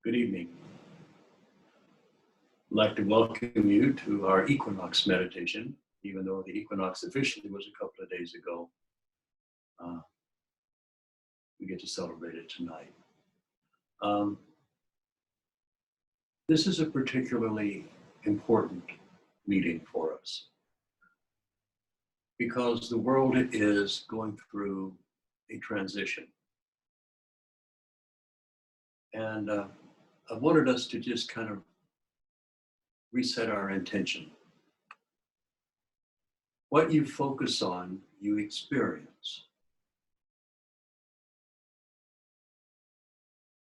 Good evening. I'd like to welcome you to our equinox meditation, even though the equinox officially was a couple of days ago. We get to celebrate it tonight. This is a particularly important meeting for us because the world is going through a transition. And I wanted us to just kind of reset our intention. What you focus on, you experience.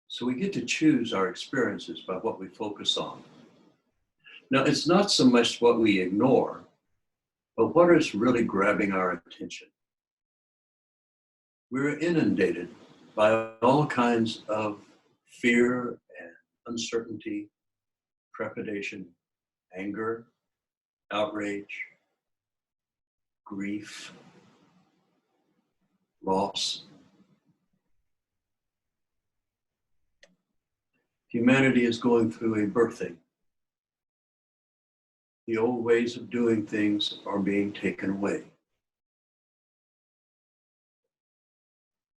So we get to choose our experiences by what we focus on. Now, it's not so much what we ignore, but what is really grabbing our attention. We're inundated by all kinds of fear and uncertainty, trepidation, anger, outrage, grief, loss. Humanity is going through a birthing. The old ways of doing things are being taken away.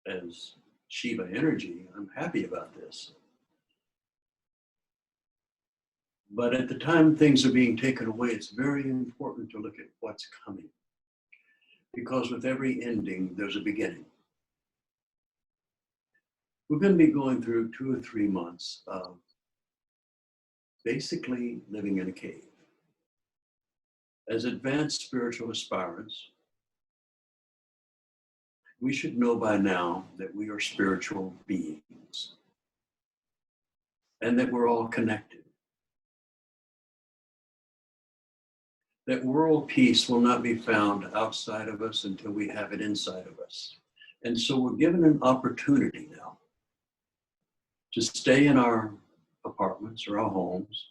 As Shiva energy, I'm happy about this. But at the time things are being taken away, it's very important to look at what's coming. Because with every ending, there's a beginning. We're going to be going through 2 or 3 months of basically living in a cave. As advanced spiritual aspirants, we should know by now that we are spiritual beings and that we're all connected. That world peace will not be found outside of us until we have it inside of us. And so we're given an opportunity now to stay in our apartments or our homes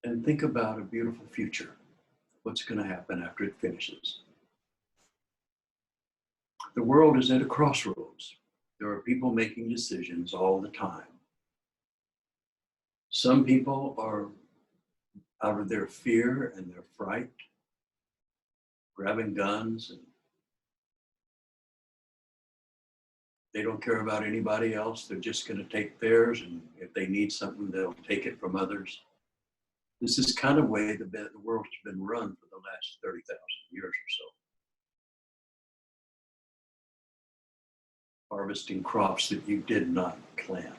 and think about a beautiful future. What's going to happen after it finishes? The world is at a crossroads. There are people making decisions all the time. Some people are, out of their fear and their fright, grabbing guns, and they don't care about anybody else. They're just going to take theirs, and if they need something, they'll take it from others. This is kind of the way the world has been run for the last 30,000 years or so. Harvesting crops that you did not plant.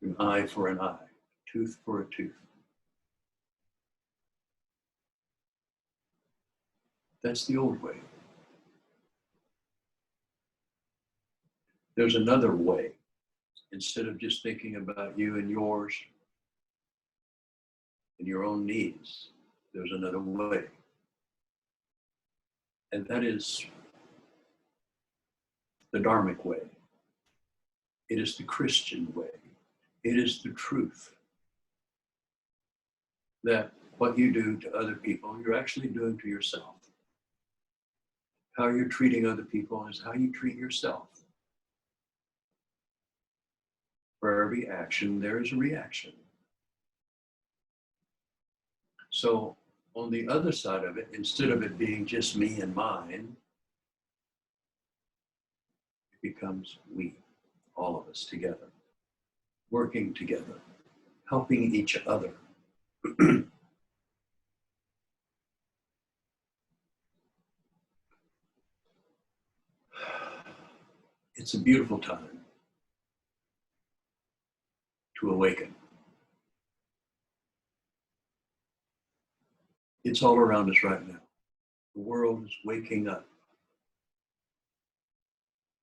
An eye for an eye, tooth for a tooth. That's the old way. There's another way. Instead of just thinking about you and yours and your own needs, there's another way. And that is the Dharmic way. It is the Christian way. It is the truth. That what you do to other people, you're actually doing to yourself. How you're treating other people is how you treat yourself. For every action, there is a reaction. So on the other side of it, instead of it being just me and mine, it becomes we, all of us together, working together, helping each other. It's a beautiful time to awaken. It's all around us right now. The world is waking up.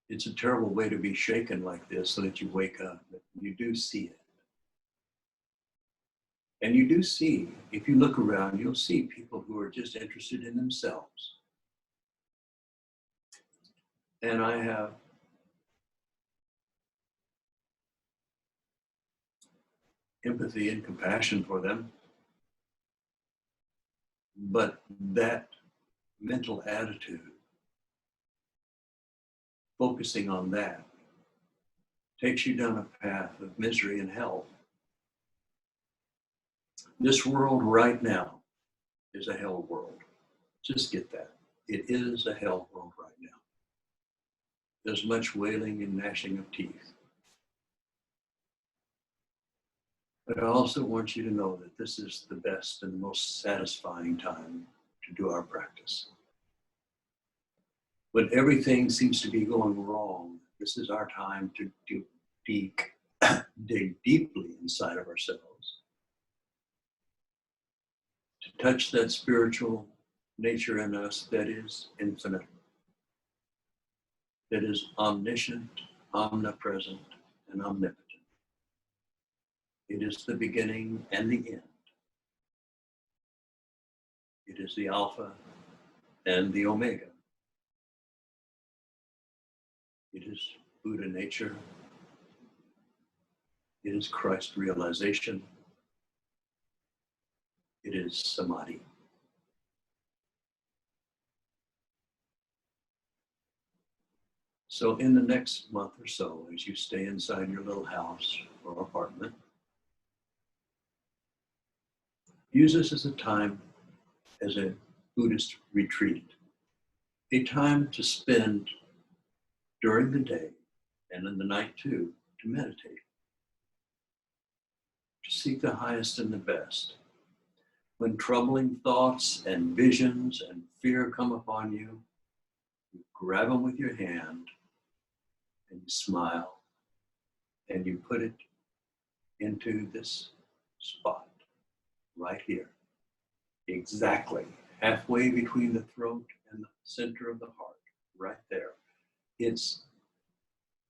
It's a terrible way to be shaken like this so that you wake up, but you do see it. And you do see, if you look around, you'll see people who are just interested in themselves. And I have empathy and compassion for them. But that mental attitude, focusing on that, takes you down a path of misery and hell. This world right now is a hell world. Just get that. It is a hell world right now. There's much wailing and gnashing of teeth. But I also want you to know that this is the best and the most satisfying time to do our practice. When everything seems to be going wrong, this is our time to dig deeply inside of ourselves, to touch that spiritual nature in us that is infinite, that is omniscient, omnipresent, and omnipotent. It is the beginning and the end. It is the Alpha and the Omega. It is Buddha nature. It is Christ realization. It is Samadhi. So in the next month or so, as you stay inside your little house or apartment, use this as a time, as a Buddhist retreat, a time to spend during the day and in the night too, to meditate, to seek the highest and the best. When troubling thoughts and visions and fear come upon you, you grab them with your hand and you smile and you put it into this spot right here, exactly halfway between the throat and the center of the heart, right there. It's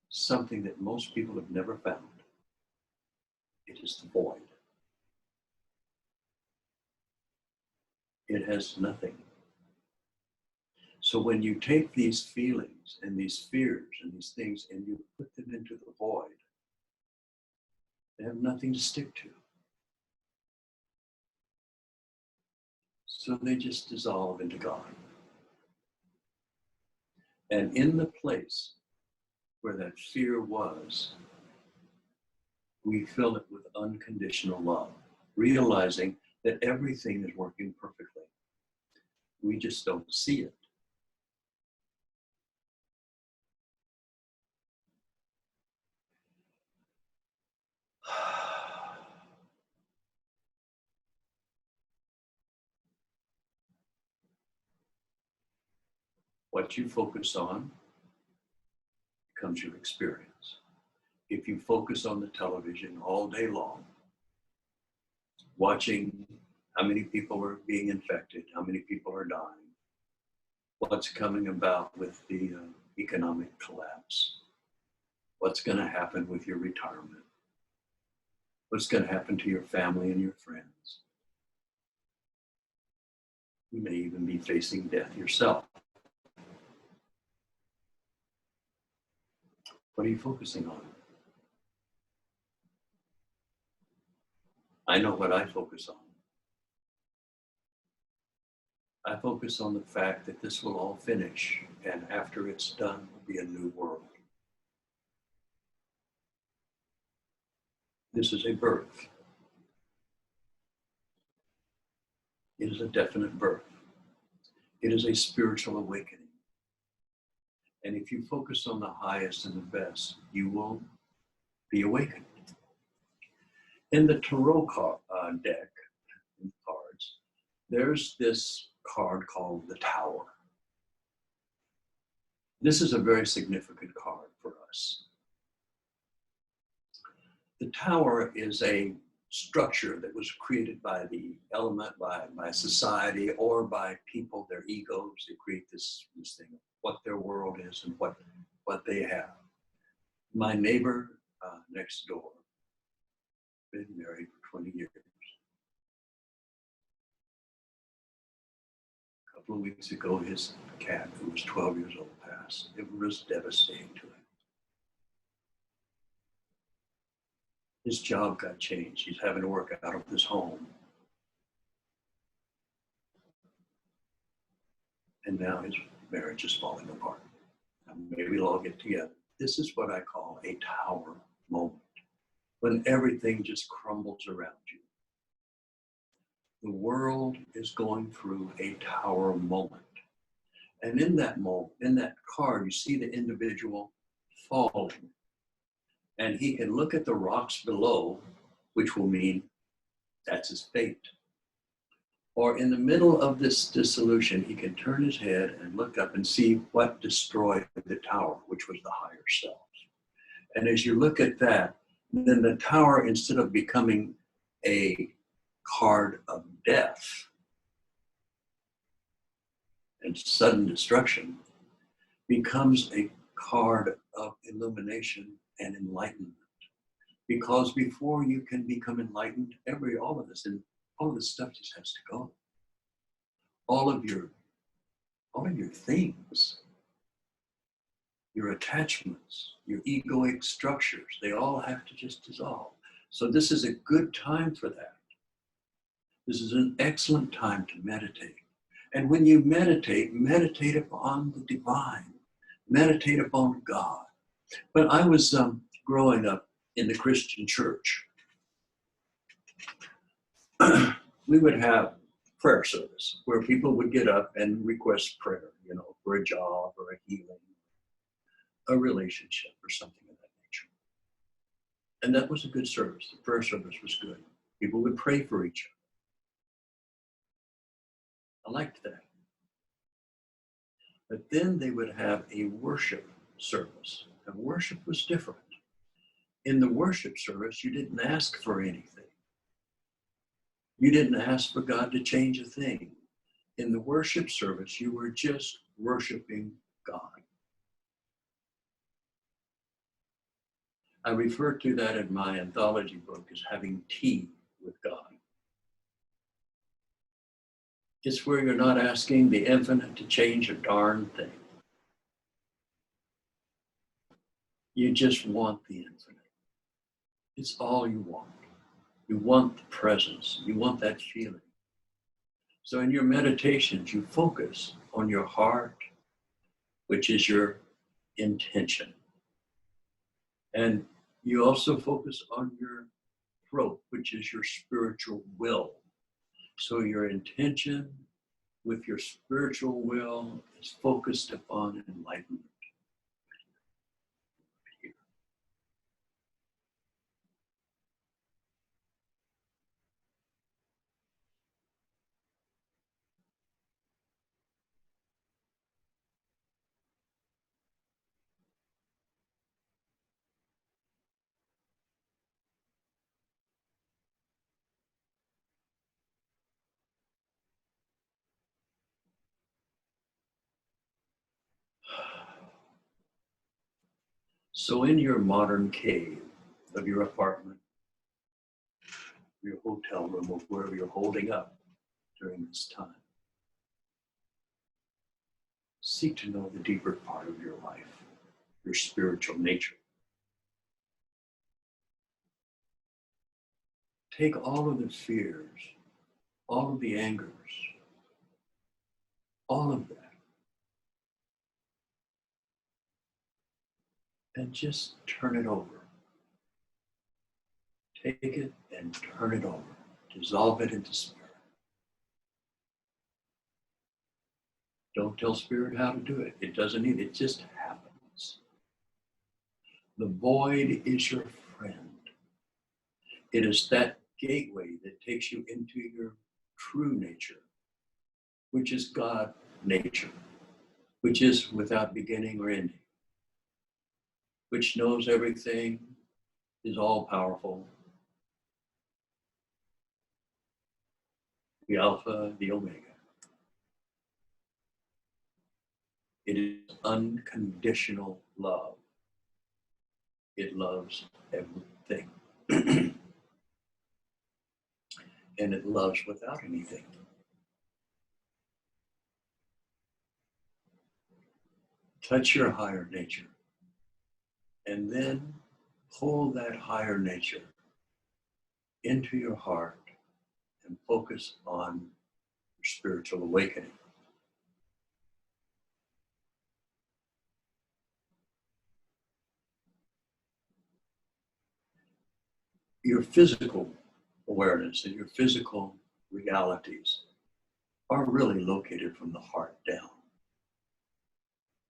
something that most people have never found. It is the void. It has nothing. So when you take these feelings and these fears and these things and you put them into the void, they have nothing to stick to. So they just dissolve into God. And in the place where that fear was, we fill it with unconditional love, realizing that everything is working perfectly. We just don't see it. What you focus on becomes your experience. If you focus on the television all day long, watching how many people are being infected, how many people are dying, what's coming about with the economic collapse, what's going to happen with your retirement, what's going to happen to your family and your friends. You may even be facing death yourself. What are you focusing on? I know what I focus on. I focus on the fact that this will all finish, and after it's done, will be a new world. This is a birth. It is a definite birth. It is a spiritual awakening. And if you focus on the highest and the best, you will be awakened. In the tarot deck, cards, there's this card called the Tower. This is a very significant card for us. The Tower is a structure that was created by the element, by society, or by people, their egos. They create this thing of what their world is and what they have. My neighbor next door, been married for 20 years. A couple of weeks ago, his cat, who was 12 years old, passed. It was devastating to him. His job got changed. He's having to work out of his home. and now his marriage is falling apart. And maybe they'll all get together. This is what I call a tower moment, when everything just crumbles around you. The world is going through a tower moment. And in that moment, in that card, you see the individual falling. And he can look at the rocks below, which will mean that's his fate. Or in the middle of this dissolution, he can turn his head and look up and see what destroyed the tower, which was the higher self. And as you look at that, then the tower, instead of becoming a card of death and sudden destruction, becomes a card of illumination and enlightenment. Because before you can become enlightened, all of this stuff just has to go. All of your things, your attachments, your egoic structures, they all have to just dissolve. So this is a good time for that. This is an excellent time to meditate. And when you meditate, meditate upon the divine, meditate upon God. When I was growing up in the Christian church, we would have prayer service where people would get up and request prayer, for a job or a healing, a relationship or something of that nature. And that was a good service. The prayer service was good. People would pray for each other. I liked that. But then they would have a worship service. And worship was different. In the worship service, you didn't ask for anything. You didn't ask for God to change a thing. In the worship service, you were just worshiping God. I refer to that in my anthology book as having tea with God. It's where you're not asking the infinite to change a darn thing. You just want the infinite. It's all you want. You want the presence. You want that feeling. So in your meditations, you focus on your heart, which is your intention. And you also focus on your throat, which is your spiritual will. So your intention with your spiritual will is focused upon enlightenment. So in your modern cave of your apartment, your hotel room, or wherever you're holding up during this time, seek to know the deeper part of your life, your spiritual nature. Take all of the fears, all of the angers, all of that, and just turn it over. Take it and turn it over. Dissolve it into spirit. Don't tell spirit how to do it. It doesn't need it. It just happens. The void is your friend. It is that gateway that takes you into your true nature, which is God nature, which is without beginning or ending, which knows everything, is all powerful, the Alpha, the Omega. It is unconditional love. It loves everything. And it loves without anything. Touch your higher nature. And then pull that higher nature into your heart and focus on your spiritual awakening. your physical awareness and your physical realities are really located from the heart down.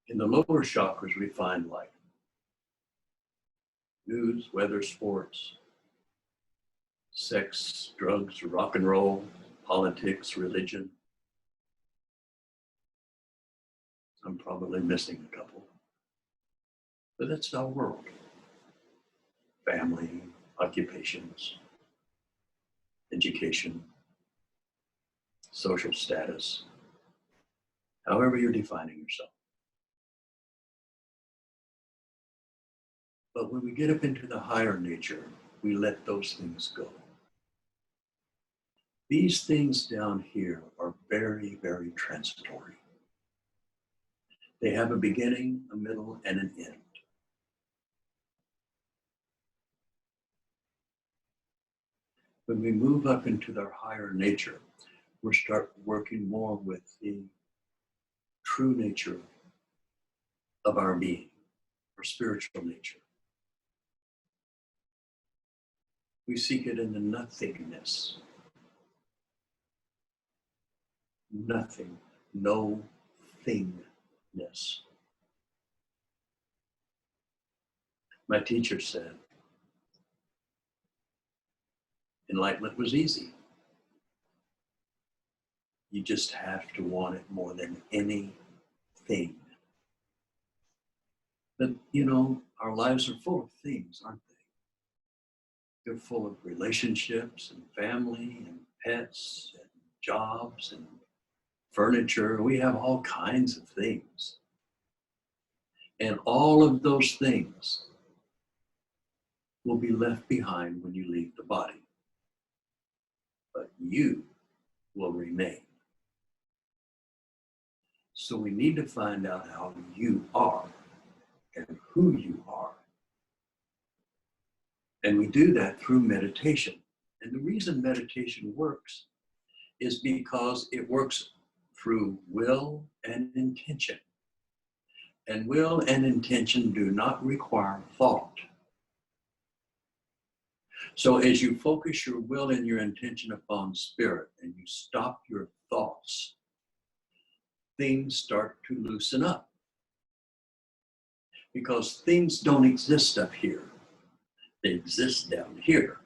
In the lower chakras, we find like news, weather, sports, sex, drugs, rock and roll, politics, religion. I'm probably missing a couple, but that's our world. Family, occupations, education, social status, however you're defining yourself. But when we get up into the higher nature, we let those things go. These things down here are very, very transitory. They have a beginning, a middle, and an end. When we move up into their higher nature, we start working more with the true nature of our being, our spiritual nature. We seek it in the nothingness. Nothing, no thingness. My teacher said, enlightenment was easy. You just have to want it more than anything. But, you know, our lives are full of things, aren't they? They're full of relationships and family and pets and jobs and furniture. We have all kinds of things. And all of those things will be left behind when you leave the body. But you will remain. So we need to find out how you are and who you are. And we do that through meditation. And the reason meditation works is because it works through will and intention. And will and intention do not require thought. So as you focus your will and your intention upon spirit and you stop your thoughts, things start to loosen up. Because things don't exist up here. They exist down here.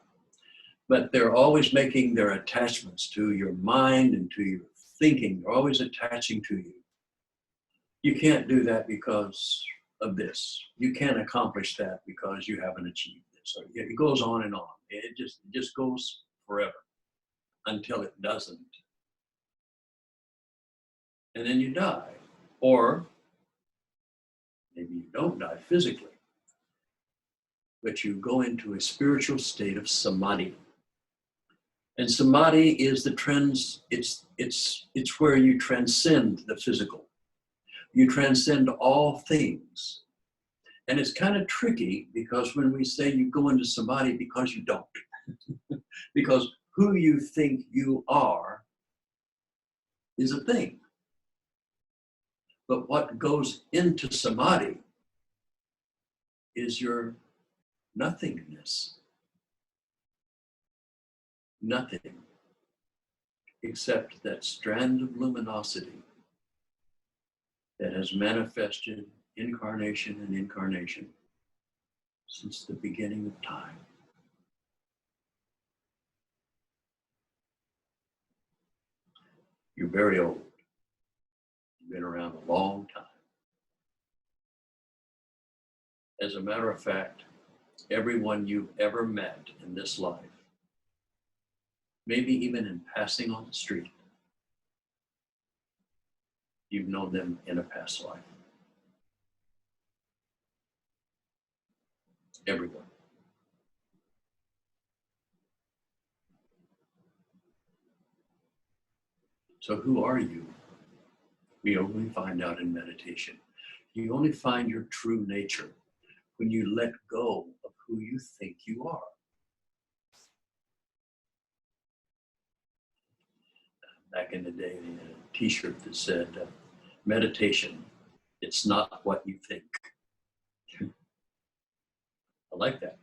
But they're always making their attachments to your mind and to your thinking. They're always attaching to you. You can't do that because of this. You can't accomplish that because you haven't achieved this. So it goes on and on. It just goes forever until it doesn't. And then you die. Or maybe you don't die physically, but you go into a spiritual state of samadhi. And samadhi is it's where you transcend the physical. You transcend all things. And it's kind of tricky because when we say you go into samadhi, because you don't. Because who you think you are is a thing. But what goes into samadhi is your nothingness. Nothing except that strand of luminosity that has manifested incarnation and incarnation since the beginning of time. You're very old. You've been around a long time. As a matter of fact, everyone you've ever met in this life, maybe even in passing on the street, you've known them in a past life. Everyone. So who are you? We only find out in meditation. You only find your true nature when you let go of who you think you are. Back in the day, they had a t-shirt that said, meditation, it's not what you think. I like that.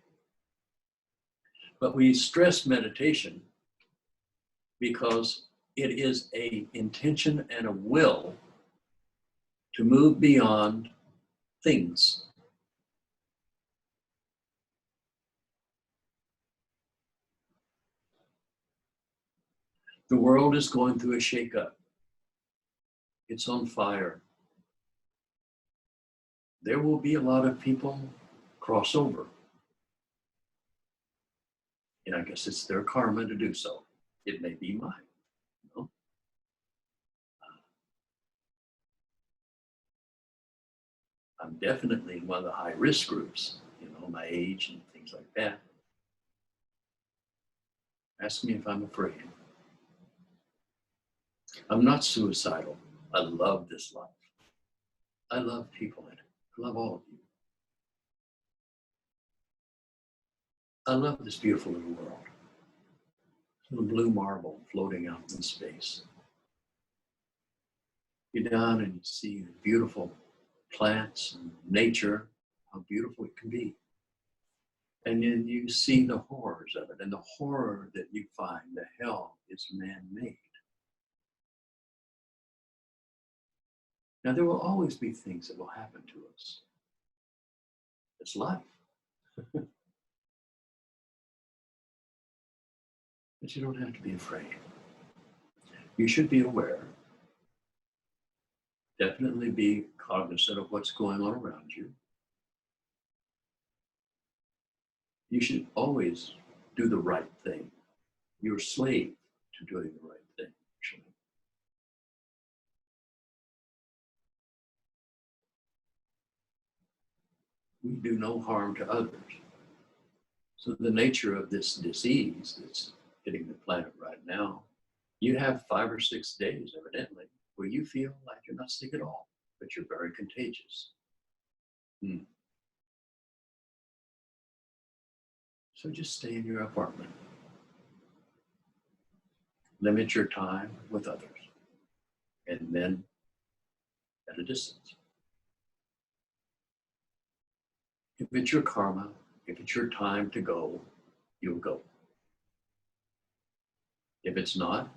But we stress meditation because it is a intention and a will to move beyond things. The world is going through a shakeup. It's on fire. There will be a lot of people cross over. And I guess it's their karma to do so. It may be mine. You know? I'm definitely in one of the high risk groups, my age and things like that. Ask me if I'm afraid. I'm not suicidal. I love this life. I love people in it. I love all of you. I love this beautiful little world. Little blue marble floating out in space. You're down and you see the beautiful plants and nature, how beautiful it can be. And then you see the horrors of it, and the horror that you find, the hell, is man-made. Now, there will always be things that will happen to us. It's life. But you don't have to be afraid. You should be aware. Definitely be cognizant of what's going on around you. You should always do the right thing. You're a slave to doing the right thing, actually. We do no harm to others. So the nature of this disease that's hitting the planet right now, you have 5 or 6 days, evidently, where you feel like you're not sick at all, but you're very contagious. So just stay in your apartment. Limit your time with others, and then at a distance. If it's your karma, if it's your time to go, you'll go. If it's not,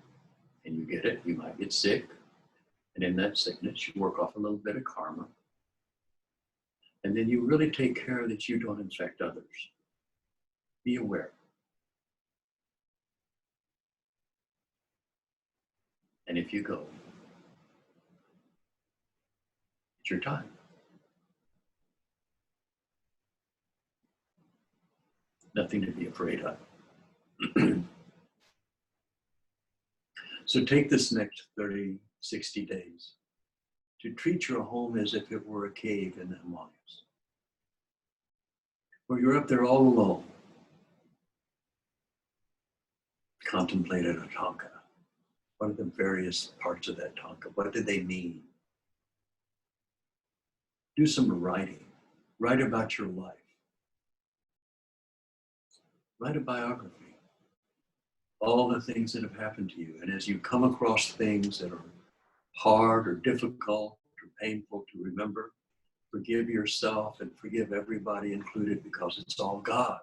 and you get it, you might get sick. And in that sickness, you work off a little bit of karma. And then you really take care that you don't infect others. Be aware. And if you go, it's your time. Nothing to be afraid of. So take this next 30, 60 days to treat your home as if it were a cave in the Himalayas, where you're up there all alone. Contemplate a tanka. What are the various parts of that tanka? What do they mean? Do some writing. Write about your life. Write a biography. All the things that have happened to you. And as you come across things that are hard or difficult or painful to remember, forgive yourself and forgive everybody included, because it's all God.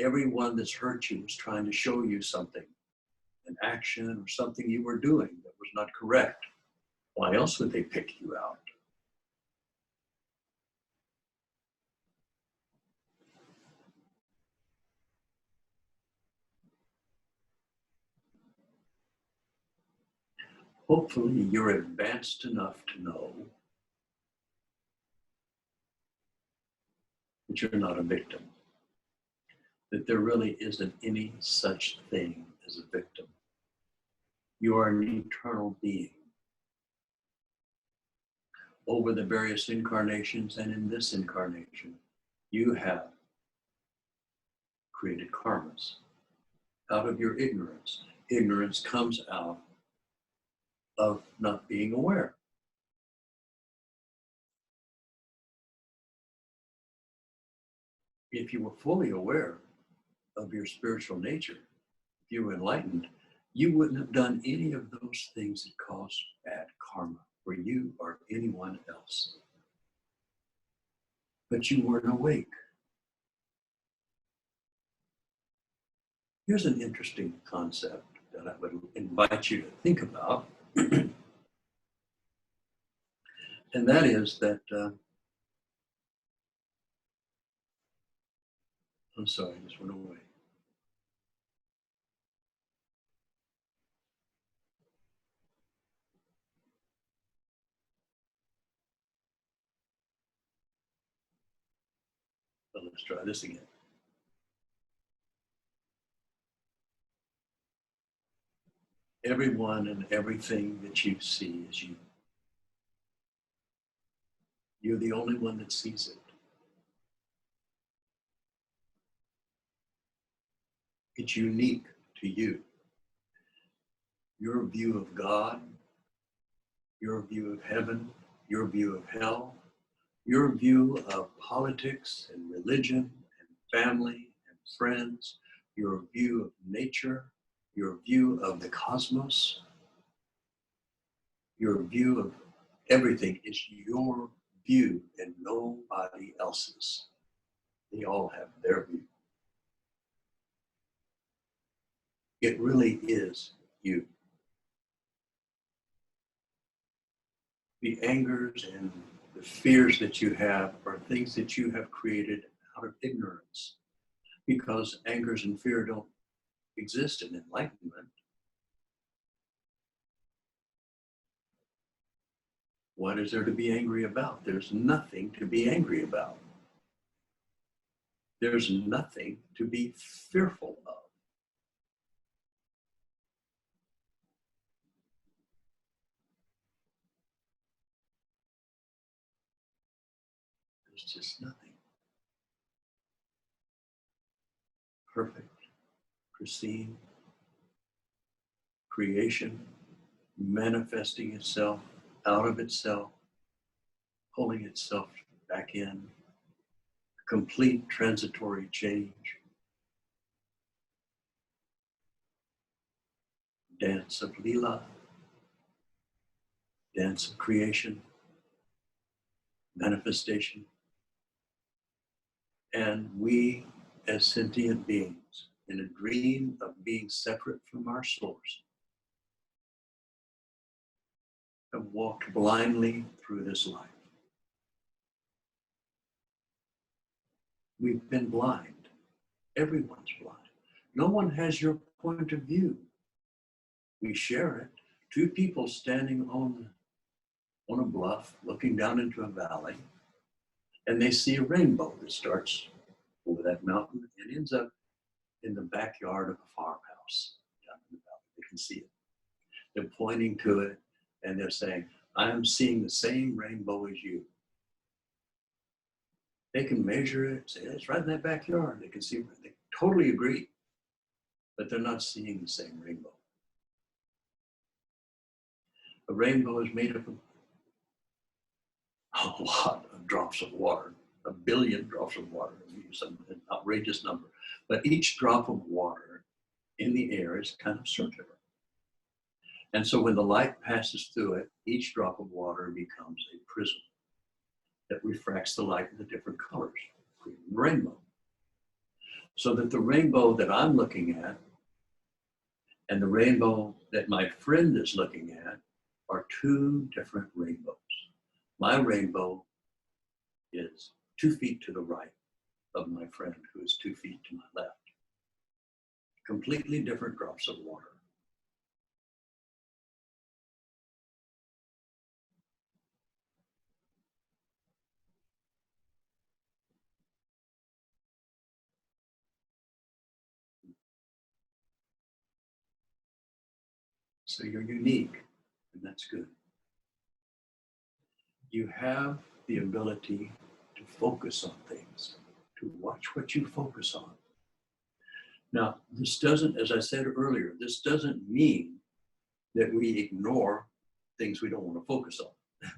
Everyone that's hurt you was trying to show you something, an action or something you were doing that was not correct. Why else would they pick you out? Hopefully you're advanced enough to know that you're not a victim, that there really isn't any such thing as a victim. You are an eternal being. Over the various incarnations and in this incarnation, you have created karmas out of your ignorance. Ignorance comes out of not being aware. If you were fully aware of your spiritual nature, if you were enlightened, you wouldn't have done any of those things that cause bad karma for you or anyone else. But you weren't awake. Here's an interesting concept that I would invite you to think about. And that is that, I'm sorry, I just went away. So let's try this again. Everyone and everything that you see is you. You're the only one that sees it. It's unique to you. Your view of God, your view of heaven, your view of hell, your view of politics and religion and family and friends, your view of nature, your view of the cosmos, your view of everything is your view and nobody else's. They all have their view. It really is you. The angers and the fears that you have are things that you have created out of ignorance, because angers and fear don't exist in enlightenment. What is there to be angry about? There's nothing to be angry about. There's nothing to be fearful of. There's just nothing. Perfect, pristine creation, manifesting itself out of itself, pulling itself back in, complete transitory change. Dance of Leela, dance of creation, manifestation. And we, as sentient beings, in a dream of being separate from our source, have walked blindly through this life. We've been blind. Everyone's blind. No one has your point of view. We share it. Two people standing on a bluff looking down into a valley, and they see a rainbow that starts over that mountain and ends up in the backyard of a farmhouse down in the valley. They can see it. They're pointing to it and they're saying, I'm seeing the same rainbow as you. They can measure it, say, it's right in that backyard. They can see it. They totally agree, but they're not seeing the same rainbow. A rainbow is made up of a lot of drops of water, 1 billion drops of water, some an outrageous number. But each drop of water in the air is kind of circular. And so when the light passes through it, each drop of water becomes a prism that refracts the light in the different colors, creating the rainbow. So that the rainbow that I'm looking at and the rainbow that my friend is looking at are two different rainbows. My rainbow is 2 feet to the right of my friend, who is 2 feet to my left. Completely different drops of water. So you're unique, and that's good. You have the ability to focus on things, to watch what you focus on. Now, this doesn't, as I said earlier, this doesn't mean that we ignore things we don't want to focus on.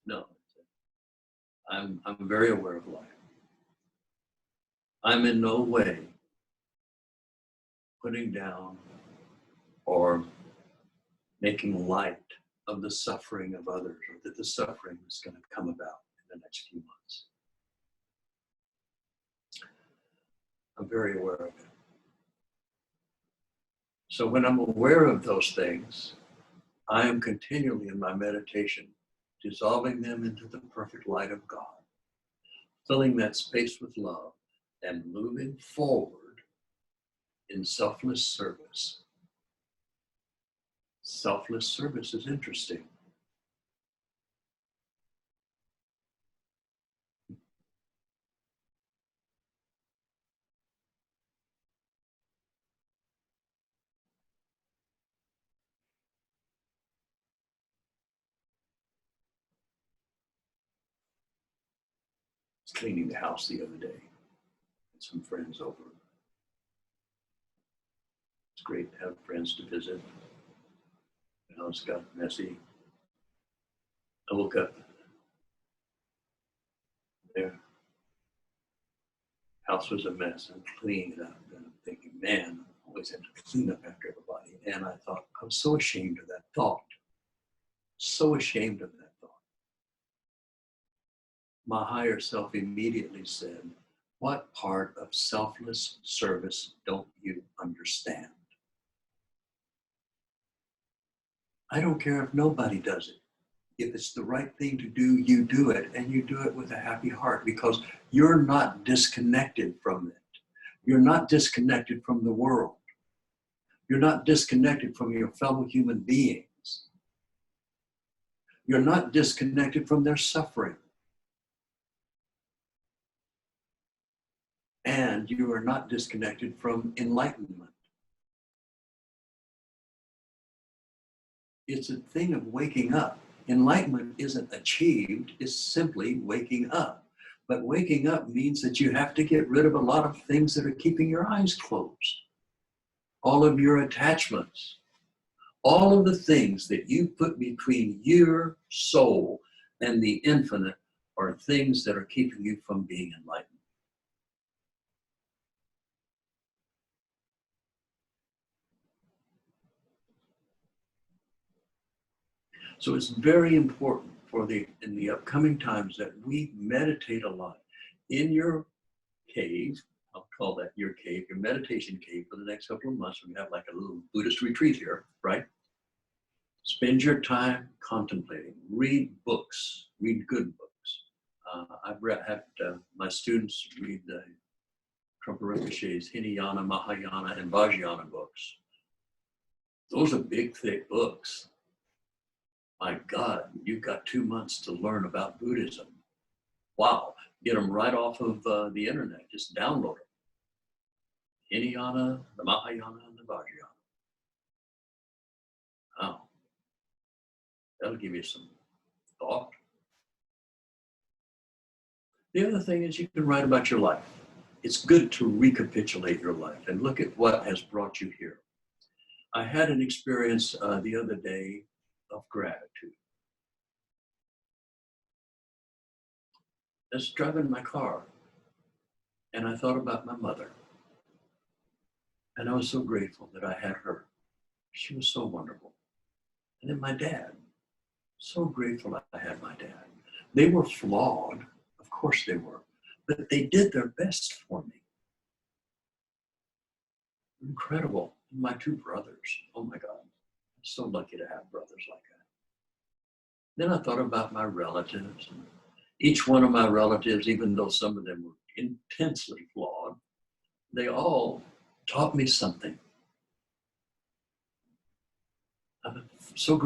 No, I'm very aware of life. I'm in no way putting down or making light of the suffering of others, or that the suffering is going to come about in the next few months. I'm very aware of it. So when I'm aware of those things, I am continually in my meditation, dissolving them into the perfect light of God, filling that space with love, and moving forward in selfless service. Selfless service is interesting. I was cleaning the house the other day, had some friends over. It's great to have friends to visit. The house got messy. I woke up there. House was a mess. I'm cleaning it up. And I'm thinking, man, I always have to clean up after everybody. And I thought, I was so ashamed of that thought. So ashamed of that thought. My higher self immediately said, what part of selfless service don't you understand? I don't care if nobody does it. If it's the right thing to do, you do it, and you do it with a happy heart because you're not disconnected from it. You're not disconnected from the world. You're not disconnected from your fellow human beings. You're not disconnected from their suffering. And you are not disconnected from enlightenment. It's a thing of waking up. Enlightenment isn't achieved, it's simply waking up. But waking up means that you have to get rid of a lot of things that are keeping your eyes closed. All of your attachments, all of the things that you put between your soul and the infinite are things that are keeping you from being enlightened. So it's very important in the upcoming times that we meditate a lot. In your cave, I'll call that your cave, your meditation cave for the next couple of months. We have like a little Buddhist retreat here, right? Spend your time contemplating, read books, read good books. I've had my students read the Trungpa Rinpoche's Hinayana, Mahayana, and Vajrayana books. Those are big, thick books. My God, you've got 2 months to learn about Buddhism. Wow, get them right off of the internet. Just download them. Hinayana, the Mahayana, and the Vajrayana. Wow, that'll give you some thought. The other thing is you can write about your life. It's good to recapitulate your life and look at what has brought you here. I had an experience the other day of gratitude. I was driving my car and I thought about my mother. And I was so grateful that I had her. She was so wonderful. And then my dad, so grateful I had my dad. They were flawed, of course they were, but they did their best for me. Incredible. My 2 brothers, oh my God, I'm so lucky to have brothers like that. Then I thought about my relatives. Each one of my relatives, even though some of them were intensely flawed, they all taught me something. I'm so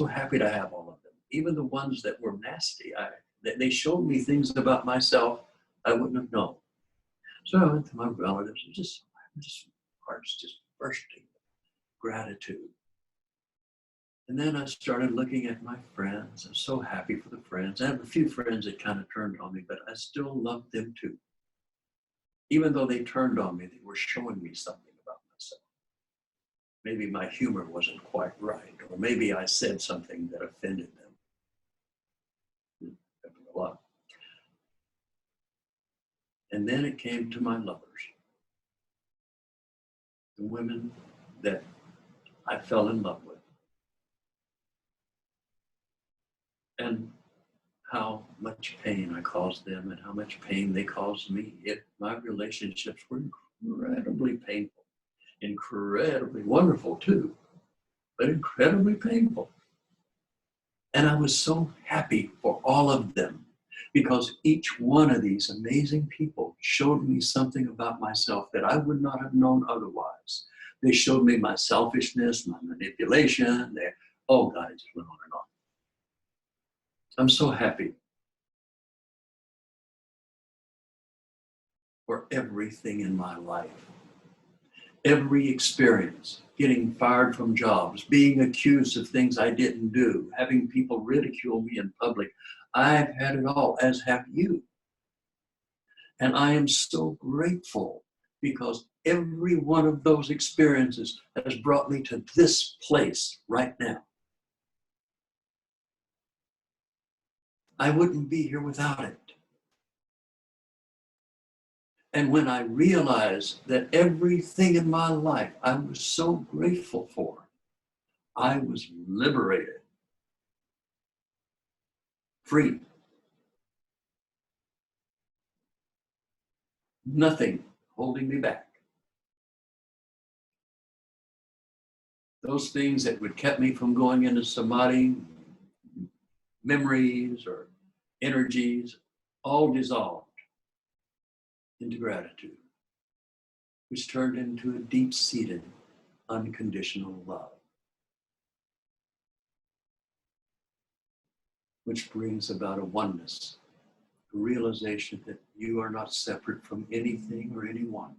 happy to have all of them. Even the ones that were nasty, they showed me things about myself I wouldn't have known. So I went to my relatives, and just hearts just bursting with gratitude. And then I started looking at my friends. I'm so happy for the friends. I have a few friends that kind of turned on me, but I still love them too. Even though they turned on me, they were showing me something about myself. Maybe my humor wasn't quite right, or maybe I said something that offended them. A lot. And then it came to my lovers, the women that I fell in love with. And how much pain I caused them and how much pain they caused me. My relationships were incredibly painful. incredibly wonderful too, but incredibly painful. And I was so happy for all of them because each one of these amazing people showed me something about myself that I would not have known otherwise. They showed me my selfishness, my manipulation. Oh God, it just went on and on. I'm so happy for everything in my life. Every experience, getting fired from jobs, being accused of things I didn't do, having people ridicule me in public. I've had it all, as have you. And I am so grateful because every one of those experiences has brought me to this place right now. I wouldn't be here without it. And when I realized that everything in my life I was so grateful for, I was liberated, free. Nothing holding me back. Those things that would kept me from going into samadhi, memories or energies, all dissolved into gratitude, which turned into a deep-seated, unconditional love, which brings about a oneness, a realization that you are not separate from anything or anyone.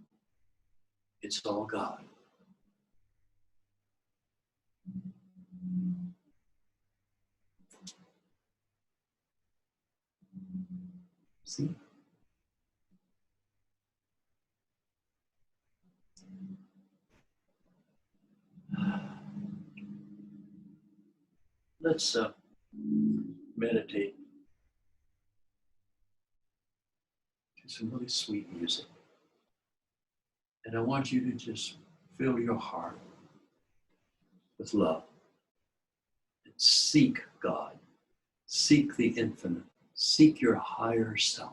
It's all God. See? Let's meditate to some really sweet music. And I want you to just fill your heart with love and seek God, seek the infinite, seek your higher self.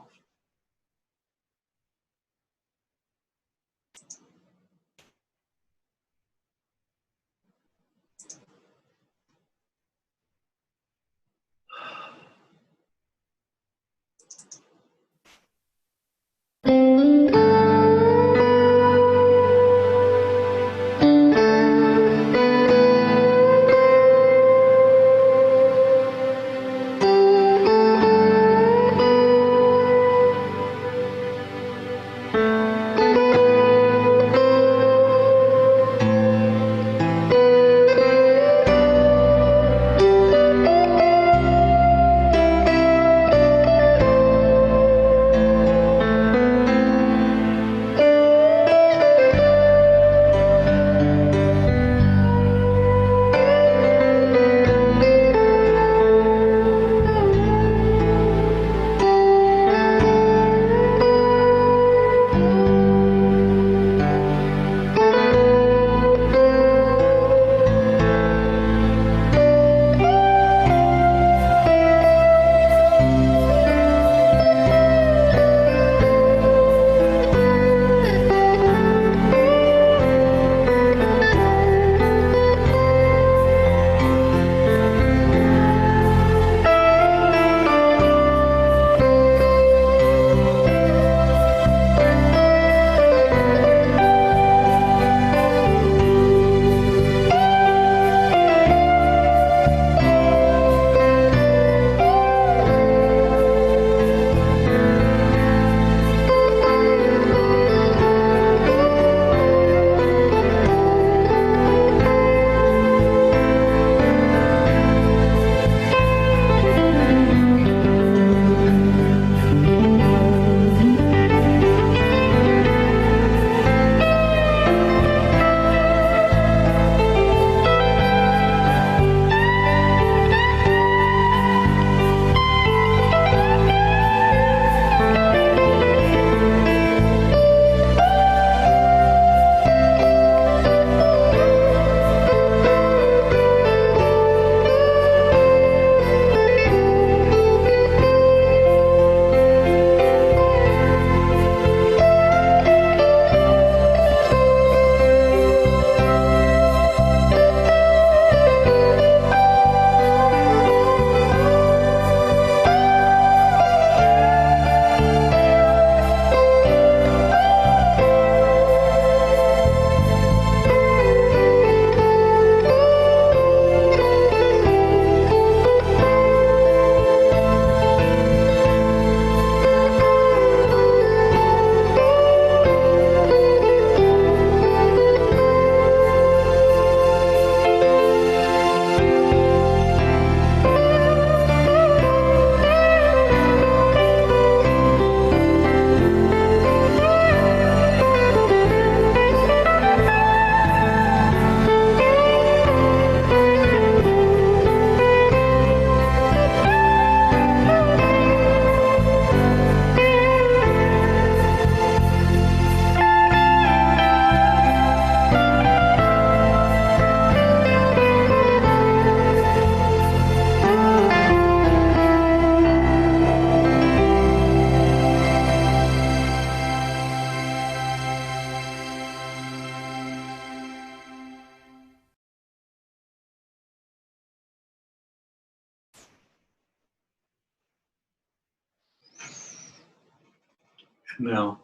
Now,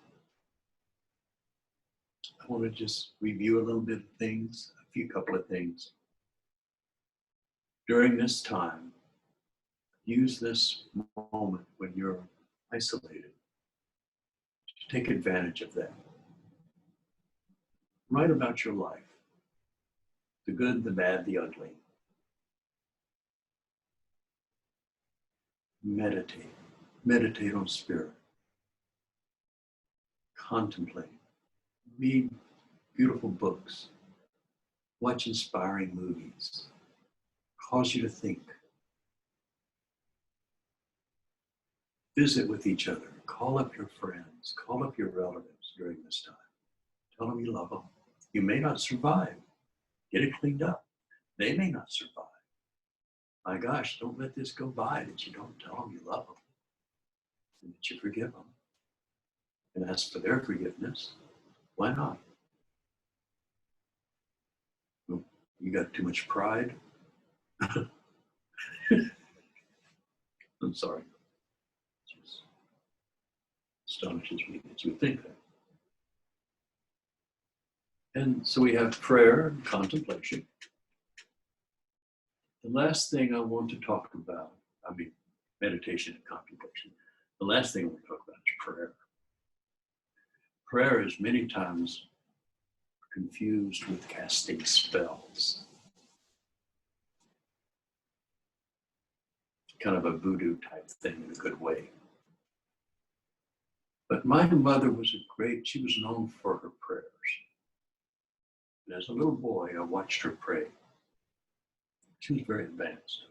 I want to just review a little bit of things, a few couple of things. During this time, use this moment when you're isolated to take advantage of that. Write about your life, the good, the bad, the ugly. Meditate. Meditate on spirit. Contemplate. Read beautiful books. Watch inspiring movies. Cause you to think. Visit with each other. Call up your friends. Call up your relatives during this time. Tell them you love them. You may not survive. Get it cleaned up. They may not survive. My gosh, don't let this go by that you don't tell them you love them and that you forgive them and ask for their forgiveness. Why not? You got too much pride? I'm sorry. It just astonishes me that you would think that. And so we have prayer and contemplation. The last thing I want to talk about, meditation and contemplation. The last thing I want to talk about is prayer. Prayer is many times confused with casting spells. Kind of a voodoo type thing in a good way. But my mother was she was known for her prayers. And as a little boy, I watched her pray. She was very advanced.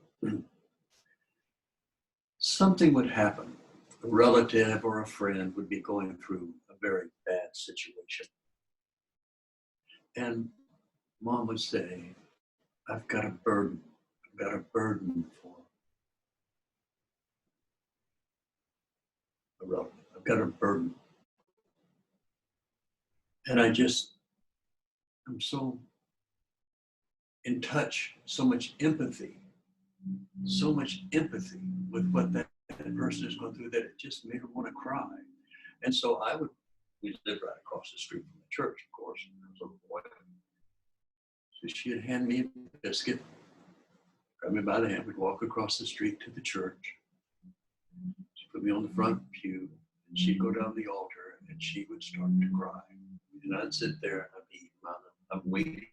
Something would happen. A relative or a friend would be going through a very bad situation. And Mom would say, I've got a burden. I've got a burden for a relative. I've got a burden. And I'm so in touch, so much empathy with what that person is going through that it just made her want to cry. And so we lived right across the street from the church, of course, when I was a little boy. So she'd hand me a biscuit, grab me by the hand, we'd walk across the street to the church. She'd put me on the front pew, and she'd go down the altar, and she would start to cry. And I'd sit there, and I'd be eating I'm waiting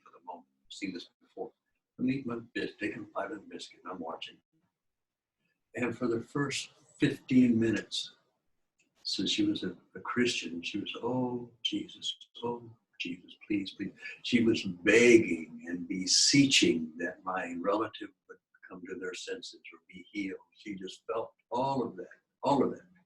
for the moment. I've seen this before. I'm eating my biscuit, taking a bite of the biscuit, and I'm watching. And for the first 15 minutes, since she was a Christian, she was, oh, Jesus, please, please. She was begging and beseeching that my relative would come to their senses or be healed. She just felt all of that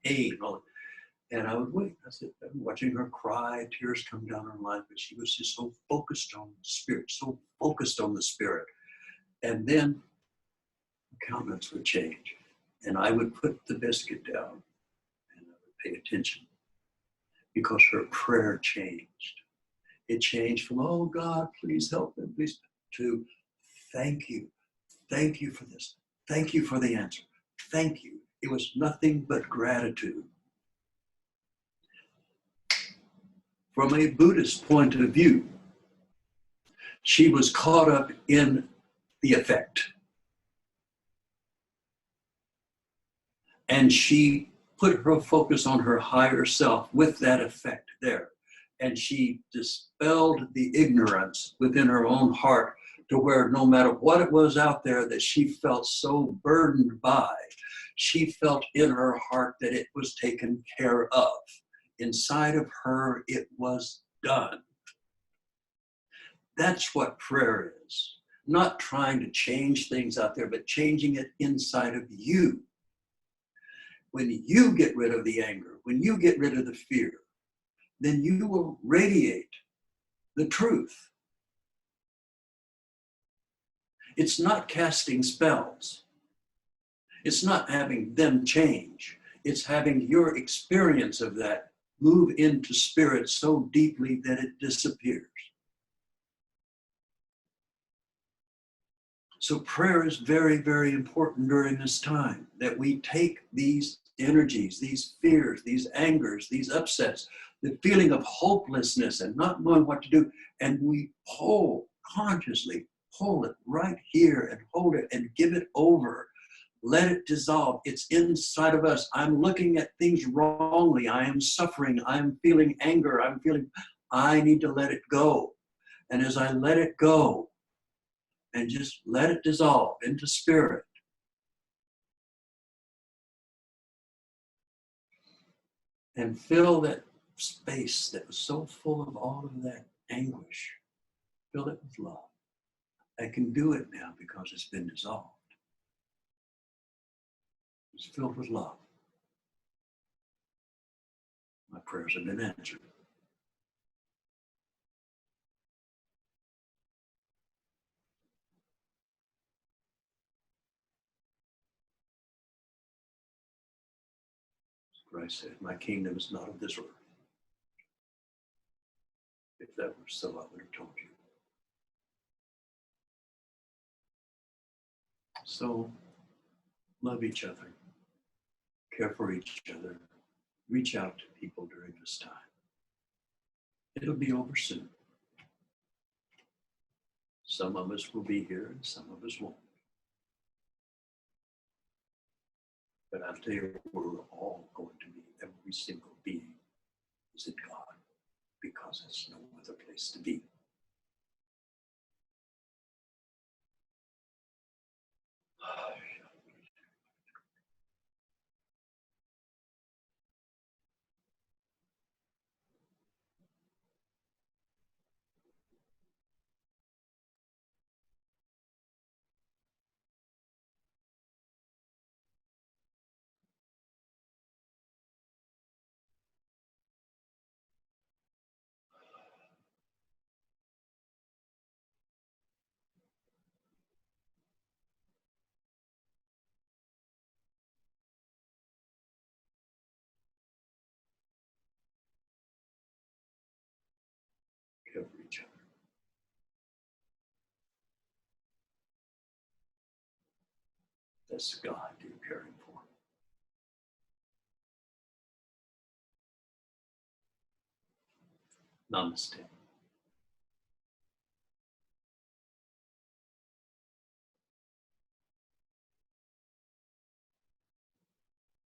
pain, all of it. And I would wait. I said, I'm watching her cry, tears come down her line, but she was just so focused on the spirit, And then her countenance would change. And I would put the biscuit down and I would pay attention because her prayer changed. It changed from, oh God, please help them, please, to thank you. Thank you for this. Thank you for the answer. Thank you. It was nothing but gratitude. From a Buddhist point of view, she was caught up in the effect. And she put her focus on her higher self with that effect there. And she dispelled the ignorance within her own heart to where no matter what it was out there that she felt so burdened by, she felt in her heart that it was taken care of. Inside of her, it was done. That's what prayer is. Not trying to change things out there, but changing it inside of you. When you get rid of the anger, when you get rid of the fear, then you will radiate the truth. It's not casting spells. It's not having them change. It's having your experience of that move into spirit so deeply that it disappears. So prayer is very, very important during this time, that we take these energies, these fears, these angers, these upsets, the feeling of hopelessness and not knowing what to do. And we consciously pull it right here and hold it and give it over. Let it dissolve. It's inside of us. I'm looking at things wrongly. I am suffering. I'm feeling anger. I need to let it go. And as I let it go and just let it dissolve into spirit, and fill that space that was so full of all of that anguish, fill it with love. I can do it now because it's been dissolved. It's filled with love. My prayers have been answered. Christ said, my kingdom is not of this earth. If that were so, I would have told you. So, love each other. Care for each other. Reach out to people during this time. It'll be over soon. Some of us will be here and some of us won't. But I'll tell you, we're all going to be, every single being is in God, because there's no other place to be. Care for each other. That's God you're caring for. Namaste.